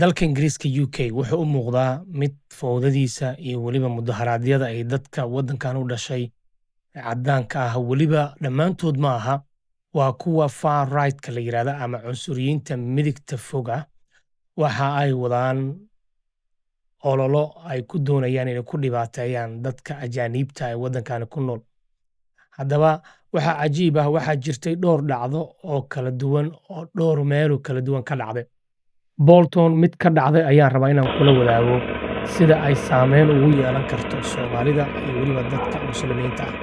Dalka Ingiriiska UK wuxuu u muuqdaa mid fowdadiisa iyo weliba mudaharaadyada ay dadka waddankan u dhashay caddaanka ah weliba dhammaantood ma aha, waa kuwa far right-ka la yidhaahdo ama cunsuriyiinta midigta fog ah. Waxa ay wadaan ololo ay ku doonayaan inay ku dhibaateeyaan dadka ajaaniibta ee waddankani ku nool. Haddaba waxaa cajiib ah, waxaa jirtay dhowr dhacdo oo kala duwan oo dhowr meelo kala duwan ka dhacday. Bolton mid ka dhacday ayaan rabaa inaan kula wadaago sida ay saameyn ugu yeelan karto Soomaalida iyo weliba dadka muslimiinta ah.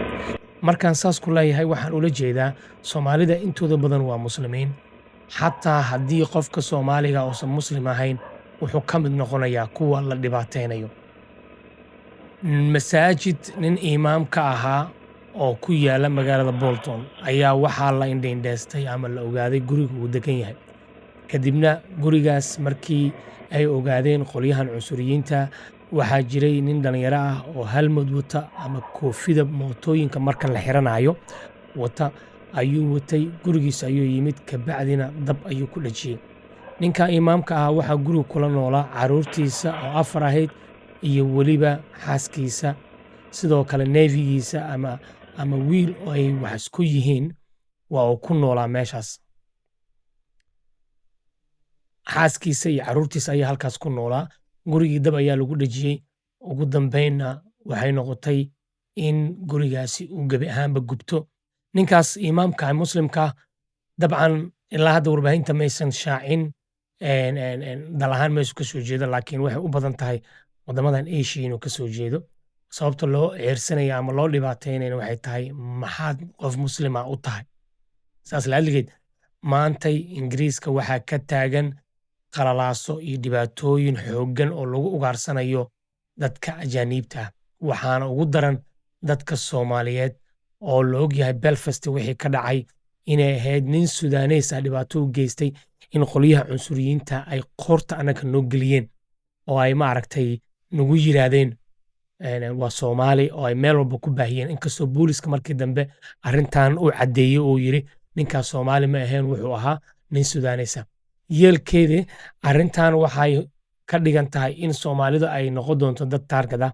Markaan saas ku leeyahay waxaan ula jeedaa Soomaalida intooda badan waa muslimiin. Xataa haddii qofka Soomaaliga uusan muslim ahayn, wuxuu ka mid noqonayaa kuwa la dhibaateynayo. Masaajid nin imaam ka ahaa oo ku yaala magaalada Bolton ayaa waxaa la indhaindheystay ama la ogaaday guriga uu degan yahay. Kadibna gurigaas markii ay ogaadeen qolyahan cunsuriyiinta, waxaa jiray nin dhalinyaro ah oo helmet wata ama koofida mootooyinka marka la xiranayo wata ayuu watay, gurigiisa ayuu yimid, kabacdina dab ayuu ku dhajiyey. Ninka imaamka ah waxaa guriga kula noolaa carruurtiisa oo 4 ahayd iyo weliba xaaskiisa, sidoo kale neefigiisa ama wiil oo ay wax isku yihiin waa uu ku noolaa meeshaas. Xaaskiisa iyo carruurtiisa ayaa halkaas ku noolaa. Gurigii dab ayaa lagu dhajiyey. Ugu dambeynna waxay noqotay in gurigaasi uu gebi ahaanba gubto. Ninkaas imaamka ah muslimka ah dabcan ilaa hadda warbaahinta maysan shaacin dal ahaan meeshu ka soo jeedo, laakiin waxay u badan tahay waddamadan Asia inuu ka soo jeedo. Sababta loo ceersanayo ama loo dhibaateynayna waxay tahay maxaad qof muslima u tahay. Saas la'alligeed maantay Ingiriiska waxaa ka taagan qalalaaso iyo dhibaatooyin xooggan oo lagu ugaarsanayo dadka ajaaniibta ah. Waxaana ugu daran dadka Soomaaliyeed oo la ogyahay Belfast wixii ka dhacay inay ahayd nin Suudaaneys ah dhibaato u geystay, in qolyaha cunsuriyiinta ay qoorta annaga noo geliyeen oo ay maaragtay nagu yiraahdeen waa Soomaali oo ay meel walba ku baahiyeen. Inkastoo booliska markii dambe arrintan uu caddeeyey oo yiri ninkaas Soomaali ma ahayn, wuxuu ahaa nin Suudaaneys ah. Yeelkeedii arrintan waxay ka dhigan tahay in Soomaalidu ay noqon doonto dad taargad ah.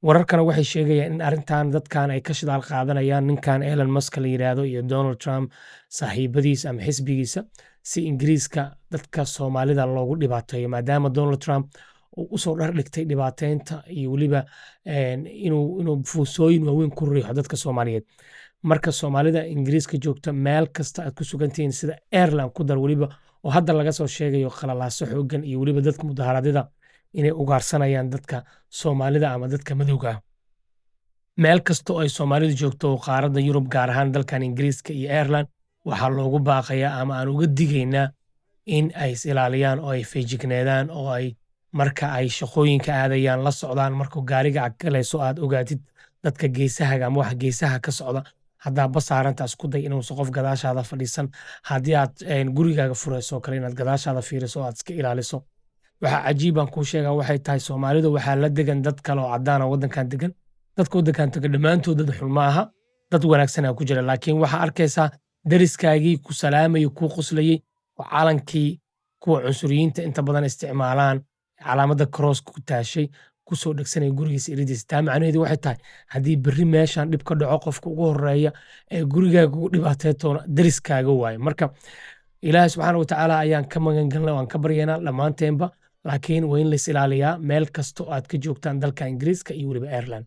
Wararkana waxay sheegayaan in arrintan dadkan ay ka shidaal qaadanayaan ninkan Elon Musk la yiraahdo iyo Donald Trump saaxiibadiisa ama xisbigiisa, si Ingiriiska dadka Soomaalida loogu dhibaateeyo, maadaama Donald Trump uu u soo dhigtay dhibaateynta iyo weliba inuu fuusooyin waaweyn ku riixo dadka Soomaaliyeed. Marka Soomaalida Ingiriiska joogta meel kasta aad ku sugantihiin sida Ireland ku dar weliba oo hadda laga soo sheegayo qalalaaso xooggan iyo weliba dadka mudaharaadyada inay ugaarsanayaan dadka Soomaalida ama dadka madowga ah. Meel kasta oo ay Soomaalidu joogto oo qaaradda Yurub gaar ahaan dalkan Ingiriiska iyo Ireland waxaa loogu baaqayaa ama aan uga digaynaa in ay is ilaaliyaan oo ay feejigneedaan oo ay marka ay shaqooyinka aadayaan la socdaan. Markuu gaariga galayso aad ogaatid dadka geesahaga ama waxa geesaha ka socda. Haddaa bas saarantaa isku day inuusan qof gadaashaada fadhiisan. Haddii aad gurigaaga furayso kale inaad gadaashaada fiiriso oo aad iska ilaaliso. Waxa cajiib aan kuu sheegaa waxay tahay Soomaalidu waxaa la degan dad kale oo caddaan ah waddankan degan. Dadka waddankan degan dhammaantood dad xun ma aha, dad wanaagsan ku jira, laakiin waxaa arkaysaa deriskaagii ku salaamayay, ku qoslayay oo calankii kuwa cunsuriyiinta inta badan isticmaalaan calaamadda cross ku taashay ku soo dhegsanaya gurigiisa iridiisa. Taa macnaheedu waxay tahay haddii berri meeshan dhib ka dhaco qofka ugu horeeya ee gurigaaga ugu dhibaateetoona deriskaaga waaye. Marka Ilaahay subxaana wa tacaala ayaan ka magan galnay oo aan ka baryaynaa dhammaanteenba, laakiin waa in la is ilaaliyaa meel kasta oo aad ka joogtaan dalka Ingiriiska iyo weliba Ireland.